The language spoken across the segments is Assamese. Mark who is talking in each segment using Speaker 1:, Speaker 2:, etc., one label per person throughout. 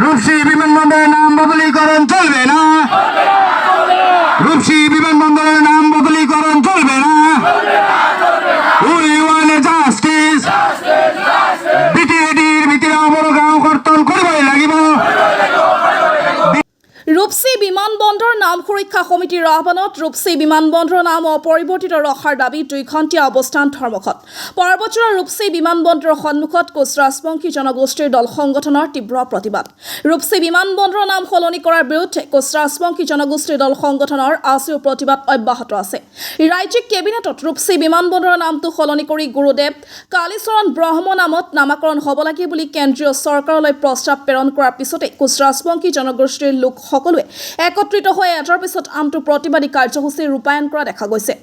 Speaker 1: রূপসী বিমানবন্দরের নাম বদলীকরণ চলবে না। রূপসী বিমানবন্দরের নাম বদলীকরণ চলবে না। উই ওয়ান্ট জাস্টিস। বিটিএডির ভিতরে অবরগাঁও কর্তন করবই লাগিব।
Speaker 2: ৰূপসী বিমানবন্দৰ নাম সুৰক্ষা সমিতিৰ আহ্বানত ৰূপসী বিমানবন্দৰৰ নাম অপৰিৱৰ্তিত ৰখাৰ দাবী 2 ঘণ্টীয়া অৱস্থান ধৰ্মঘট। পাৰ্বতীৰ ৰূপসী বিমানবন্দৰৰ সন্মুখত কোচ ৰাজবংশী জনগোষ্ঠীৰ দল সংগঠনৰ তীব্ৰ প্ৰতিবাদ। ৰূপসী বিমানবন্দৰৰ নাম সলনি কৰাৰ বিৰুদ্ধে কোচ ৰাজবংশী জনগোষ্ঠীৰ দল সংগঠনৰ আজিও প্ৰতিবাদ অব্যাহত আছে। ৰাজ্যিক কেবিনেটত ৰূপসী বিমানবন্দৰৰ নামটো সলনি কৰি গুৰুদেৱ কালীচৰণ ব্ৰহ্ম নামত নামাকৰণ হ'ব লাগে বুলি কেন্দ্ৰীয় চৰকাৰলৈ প্ৰস্তাৱ প্ৰেৰণ কৰাৰ পিছতে কোচ ৰাজবংশী জনগোষ্ঠীৰ লোক সকলোৱে একত্ৰিত হৈ এটাৰ পিছত আনটো প্ৰতিবাদী কাৰ্যসূচী ৰূপায়ণ কৰা দেখা গৈছে।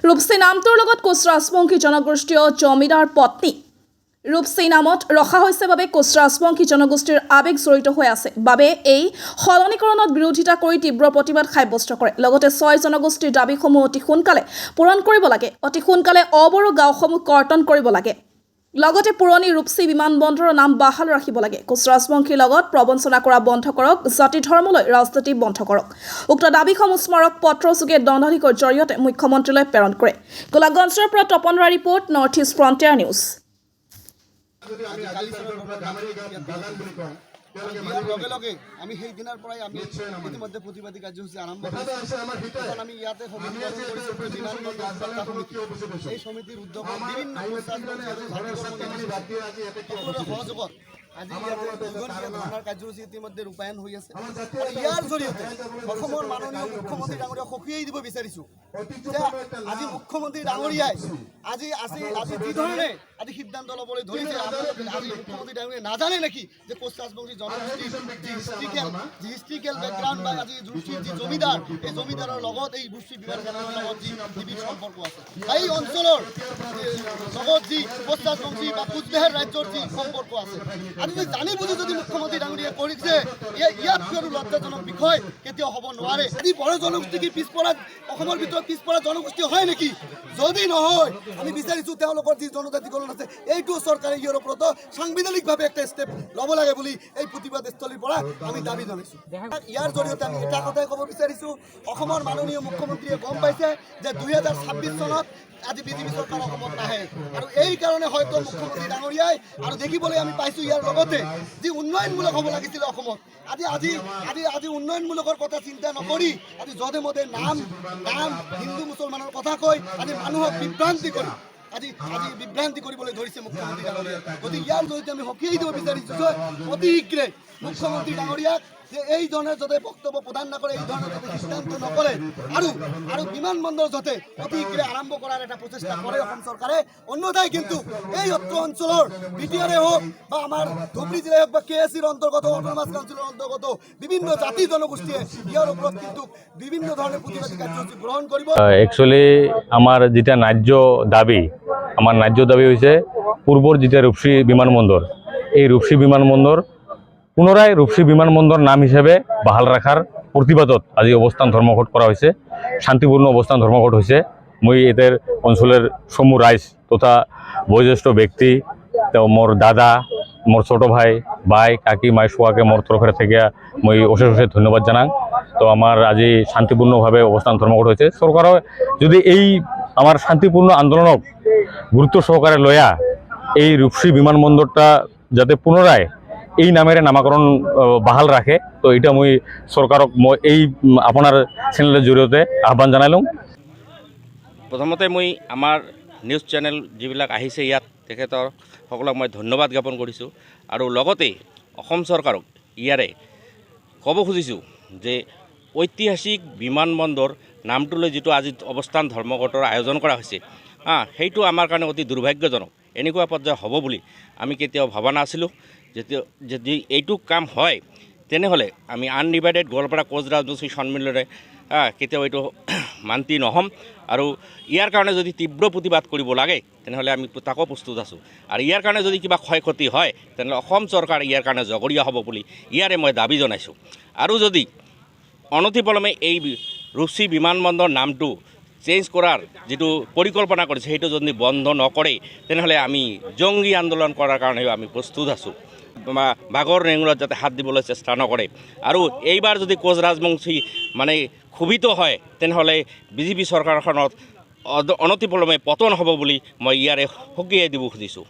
Speaker 2: ৰূপসী নামটোৰ লগত কোচ ৰাজবংশী জনগোষ্ঠীয় জমিদাৰ পত্নী ৰূপসী নামত ৰখা হৈছে বাবে কোচ ৰাজবংশী জনগোষ্ঠীৰ আৱেগ জড়িত হৈ আছে বাবে এই সলনিকৰণত বিৰোধিতা কৰি তীব্ৰ প্ৰতিবাদ সাব্যস্ত কৰে। লগতে 6 জনগোষ্ঠীৰ দাবীসমূহ অতি সোনকালে পূৰণ কৰিব লাগে। অতি সোনকালে অবৰো গাঁওসমূহ কৰ্তন কৰিব লাগে। লগতে পুৰণি ৰূপসী বিমানবন্দৰৰ নাম বাহাল ৰাখিব লাগে। কোচ ৰাজবংশীৰ লগত প্ৰবঞ্চনা কৰা বন্ধ কৰক। জাতি ধৰ্মলৈ ৰাজনীতি বন্ধ কৰক। উক্ত দাবীসমূহ স্মাৰক পত্ৰযোগে দণ্ডাধীশৰ জৰিয়তে মুখ্যমন্ত্ৰীলৈ প্ৰেৰণ কৰে। গোলাগঞ্জৰ পৰা Tapan Roy report, north east frontier news.
Speaker 3: লগে লগে আমি সেই দিনাৰ পৰাই আমি ইতিমধ্যে প্ৰতিবাদী কাৰ্যসূচী আৰম্ভ কৰিছোঁ। আমি ইয়াতে এই সমিতিৰ উদ্যোগত বিভিন্ন সহযোগত আজি ধৰ্ণাৰ কাৰ্যসূচী ইতিমধ্যে ৰূপায়ণ হৈ আছে। ইয়াৰ জৰিয়তে অসমৰ মাননীয় মুখ্যমন্ত্ৰী ডাঙৰীয়াক সকিয়াই দিব বিচাৰিছোঁ যে আজি মুখ্যমন্ত্ৰী ডাঙৰীয়াই আজি যি ধৰণে আজি সিদ্ধান্ত ল'বলৈ ধৰিছে, আজি মুখ্যমন্ত্ৰী ডাঙৰীয়াই নাজানে নেকি যে কোচ ৰাজবংশী জনগোষ্ঠীৰ যি হিষ্ট্ৰিকেল বেকগ্ৰাউণ্ড বা আজি ৰূপসীৰ যি জমিদাৰ, এই জমিদাৰৰ লগত এই ৰূপসী বিমানবন্দৰৰ লগত যি নিবিড় সম্পৰ্ক আছে, এই অঞ্চলৰ লগত যি কোচ ৰাজবংশী বা কোচবিহাৰ ৰাজ্যৰ যি সম্পৰ্ক আছে, আজি জানি বুজি যদি মুখ্যমন্ত্ৰী ডাঙৰীয়াই কৰিছে, ইয়াতকৈ আৰু লজ্জাজনক বিষয় কেতিয়াও হ'ব নোৱাৰে। আজি বড়ো জনগোষ্ঠী কি পিছপৰা, অসমৰ ভিতৰত পিছপৰা জনগোষ্ঠী হয় নেকি? যদি নহয়, আমি বিচাৰিছোঁ তেওঁলোকৰ যি জনজাতিকৰণ আছে, এইটো চৰকাৰে ইয়াৰ ওপৰত সাংবিধানিকভাৱে একটা ষ্টেপ ল'ব লাগে বুলি এই প্ৰতিবাদস্থলীৰ পৰা আমি দাবী জনাইছোঁ। ইয়াৰ জৰিয়তে আমি এটা কথাই ক'ব বিচাৰিছোঁ, অসমৰ মাননীয় মুখ্যমন্ত্ৰীয়ে গম পাইছে যে 2026 চনত আজি বিজেপি চৰকাৰ অসমত নাহে, আৰু এই কাৰণে হয়তো মুখ্যমন্ত্ৰী ডাঙৰীয়াই আৰু দেখিবলৈ আমি পাইছোঁ ইয়াৰ লগতে যি উন্নয়নমূলক হ'ব লাগিছিলে অসমত, আজি উন্নয়নমূলকৰ কথা চিন্তা নকৰি আজি যধে মধে নাম হিন্দু মুছলমানৰ কথা কৈ আজি মানুহক বিভ্ৰান্তি কৰিবলৈ ধৰিছে মুখ্যমন্ত্ৰী ডাঙৰীয়াই। গতিকে ইয়াৰ জৰিয়তে আমি সকিয়াই দিব বিচাৰিছোঁ যে অতি শীঘ্ৰে মুখ্যমন্ত্ৰী ডাঙৰীয়াক যে এই ধৰণৰ যাতে বক্তব্য প্ৰদান নকৰে, এই ধৰণৰ যাতে সিদ্ধান্ত নকৰে, আৰু বিমানবন্দৰ যাতে অতি শীঘ্ৰে আৰম্ভ কৰাৰ এটা প্ৰচেষ্টা কৰে অসম চৰকাৰে। অন্যথাই কিন্তু এই অত্ৰ অঞ্চলৰ বিটিআৰে হওক বা আমাৰ ধুবুৰী জিলাই হওক বা KSCৰ অন্তৰ্গত অট'নমাছ কাউন্সিলৰ অন্তৰ্গত বিভিন্ন জাতি জনগোষ্ঠীয়ে ইয়াৰ ওপৰত কিন্তু বিভিন্ন ধৰণৰ প্ৰতিবাদী কাৰ্যসূচী গ্ৰহণ কৰিব।
Speaker 4: একচুৱেলি আমাৰ যেতিয়া ন্যায্য দাবী হৈছে পূৰ্বৰ যেতিয়া ৰূপসী বিমানবন্দৰ, এই ৰূপসী বিমানবন্দৰ পুনরায় রূপসী বিমানবন্দর নাম হিসাবে বাহাল রাখার প্রতিবাদত আজি অবস্থান ধর্মঘট করা হয়েছে। শান্তিপূর্ণ অবস্থান ধর্মঘট হয়েছে। মই এদের অঞ্চলের সমূহ রাইজ তথা বয়োজ্যেষ্ঠ ব্যক্তি, মোর দাদা, মোর ছোট ভাই, কাকি, মাই সোয়াকে মোর তরফের থেকে মই অশেষ ধন্যবাদ জানাং। তো আমার আজি শান্তিপূর্ণভাবে অবস্থান ধর্মঘট হয়েছে। সরকারও যদি এই আমার শান্তিপূর্ণ আন্দোলনক গুরুত্ব সহকারে লয়া এই রূপসী বিমানবন্দরটা যাতে পুনরায় এই নামেৰে নামাকৰণ বাহাল ৰাখে, তো এটা মই চৰকাৰক এই আপোনাৰ চেনেলৰ জৰিয়তে আহ্বান জনালোঁ।
Speaker 5: প্ৰথমতে মই আমাৰ নিউজ চেনেল যিবিলাক আহিছে ইয়াত তেখেতৰ সকলক মই ধন্যবাদ জ্ঞাপন কৰিছোঁ, আৰু লগতে অসম চৰকাৰক ইয়াৰে ক'ব খুজিছোঁ যে ঐতিহাসিক বিমানবন্দৰ নামটোলৈ যিটো আজি অৱস্থান ধৰ্মঘটৰ আয়োজন কৰা হৈছে, সেইটো আমাৰ কাৰণে অতি দুৰ্ভাগ্যজনক। এনেকুৱা পৰ্যায় হ'ব বুলি আমি কেতিয়াও ভবা নাছিলোঁ। যদি এইটো কাম হয় তেনেহ'লে আমি আনডিভাইডেড গোৱালপাৰা কোচ ৰাজবংশী সন্মিলনে কেতিয়াও এইটো মান্তি নহ'ম, আৰু ইয়াৰ কাৰণে যদি তীব্ৰ প্ৰতিবাদ কৰিব লাগে তেনেহ'লে আমি তাকো প্ৰস্তুত আছোঁ। আৰু ইয়াৰ কাৰণে যদি কিবা ক্ষয় ক্ষতি হয় তেনেহ'লে অসম চৰকাৰ ইয়াৰ কাৰণে জগৰীয়া হ'ব বুলি ইয়াৰে মই দাবী জনাইছোঁ। আৰু যদি অনতিপলমে এই ৰূপসী বিমানবন্দৰ নামটো চেঞ্জ কৰাৰ যিটো পৰিকল্পনা কৰিছে সেইটো যদি বন্ধ নকৰে তেনেহ'লে আমি জংগী আন্দোলন কৰাৰ কাৰণেও আমি প্ৰস্তুত আছোঁ। বাঘৰ নেঙুৰত যাতে হাত দিবলৈ চেষ্টা নকৰে আৰু এইবাৰ যদি কোচ ৰাজবংশী মানে ক্ষোভিত হয় তেনেহ'লে বিজেপি চৰকাৰখনত অনতিপলমে পতন হ'ব বুলি মই ইয়াৰে সকীয়াই দিব খুজিছোঁ।